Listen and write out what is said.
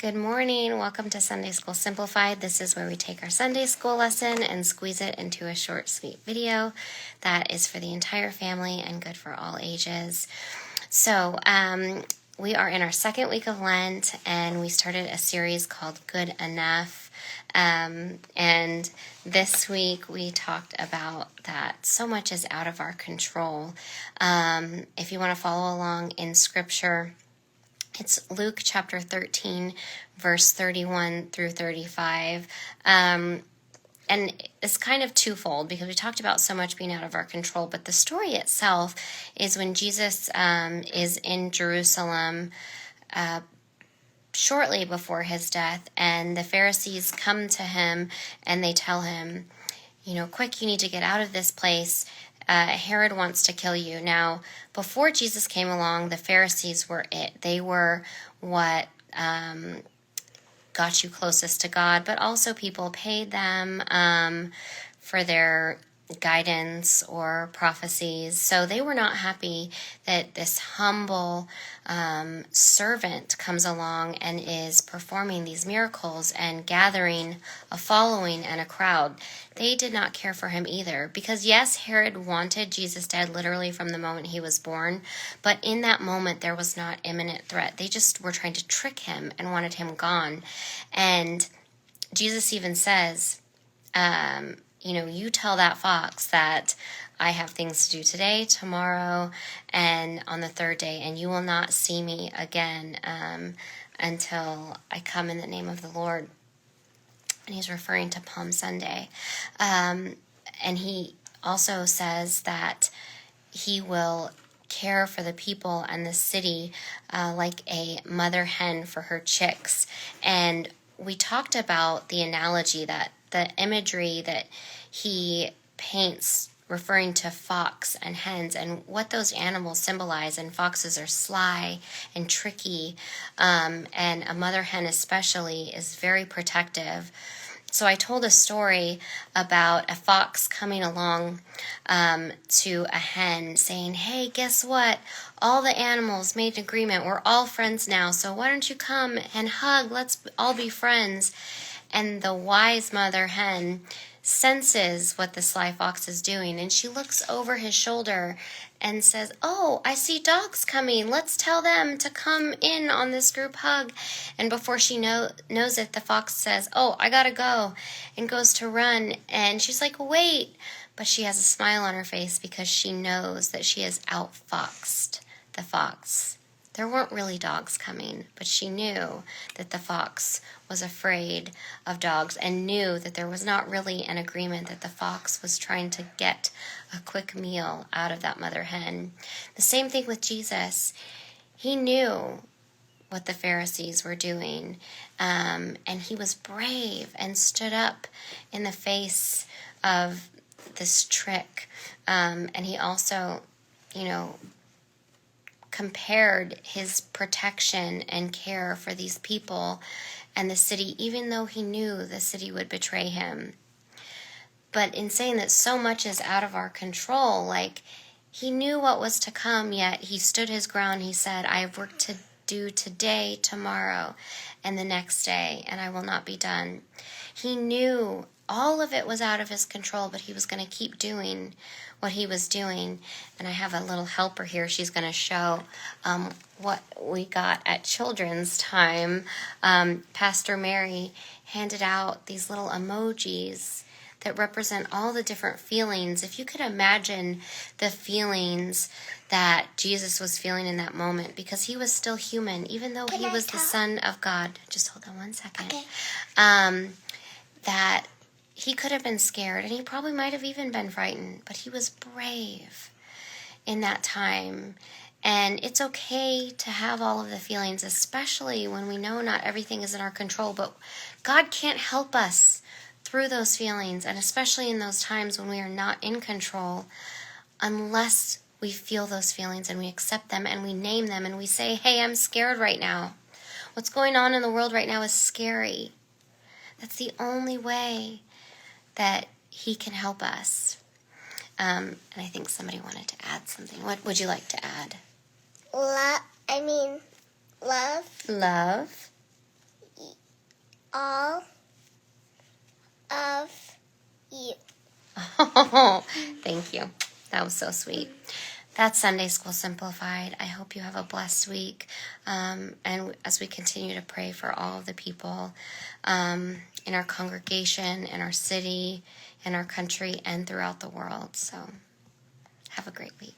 Good morning. Welcome to Sunday School Simplified. This is where we take our Sunday school lesson and squeeze it into a short, sweet video that is for the entire family and good for all ages. So, we are in our second week of Lent, and we started a series called Good Enough. And this week we talked about that so much is out of our control. If you want to follow along in Scripture, it's Luke chapter 13, verse 31 through 35. And it's kind of twofold because we talked about so much being out of our control, but the story itself is when Jesus is in Jerusalem shortly before his death, and the Pharisees come to him and they tell him, quick, you need to get out of this place. Herod wants to kill you. Now, before Jesus came along, the Pharisees were it. They were what got you closest to God, but also people paid them for their guidance or prophecies. So they were not happy that this humble servant comes along and is performing these miracles and gathering a following and a crowd. They did not care for him either, because yes, Herod wanted Jesus dead literally from the moment he was born, but in that moment there was not imminent threat. They just were trying to trick him and wanted him gone. And Jesus even says, you tell that fox that I have things to do today, tomorrow, and on the third day, and you will not see me again until I come in the name of the Lord. And he's referring to Palm Sunday. And he also says that he will care for the people and the city like a mother hen for her chicks. And we talked about the analogy, that the imagery that he paints referring to fox and hens and what those animals symbolize. And foxes are sly and tricky, and a mother hen especially is very protective. So I told a story about a fox coming along to a hen saying, hey, guess what? All the animals made an agreement. We're all friends now. So why don't you come and hug? Let's all be friends. And the wise mother hen senses what the sly fox is doing, and she looks over his shoulder and says, oh, I see dogs coming. Let's tell them to come in on this group hug. And before she knows it, the fox says, oh, I gotta go, and goes to run. And she's like, wait. But she has a smile on her face because she knows that she has outfoxed the fox. There weren't really dogs coming, but she knew that the fox was afraid of dogs and knew that there was not really an agreement, that the fox was trying to get a quick meal out of that mother hen. The same thing with Jesus. He knew what the Pharisees were doing, and he was brave and stood up in the face of this trick. And he also, compared his protection and care for these people and the city, even though he knew the city would betray him. But in saying that so much is out of our control, he knew what was to come, yet he stood his ground. He said, I have work to do today, tomorrow, and the next day, and I will not be done. He knew all of it was out of his control, but he was going to keep doing what he was doing. And I have a little helper here. She's going to show what we got at children's time. Pastor Mary handed out these little emojis that represent all the different feelings. If you could imagine the feelings that Jesus was feeling in that moment, because he was still human, even though he was the Son of God. Just hold on one second. Okay. That he could have been scared, and he probably might have even been frightened, but he was brave in that time. And it's okay to have all of the feelings, especially when we know not everything is in our control, but God can't help us through those feelings, and especially in those times when we are not in control, unless we feel those feelings and we accept them and we name them and we say, hey, I'm scared right now. What's going on in the world right now is scary. That's the only way that he can help us. And I think somebody wanted to add something. What would you like to add? Love. Love. all of you. Oh, thank you. That was so sweet. That's Sunday School Simplified. I hope you have a blessed week. And as we continue to pray for all of the people in our congregation, in our city, in our country, and throughout the world. So have a great week.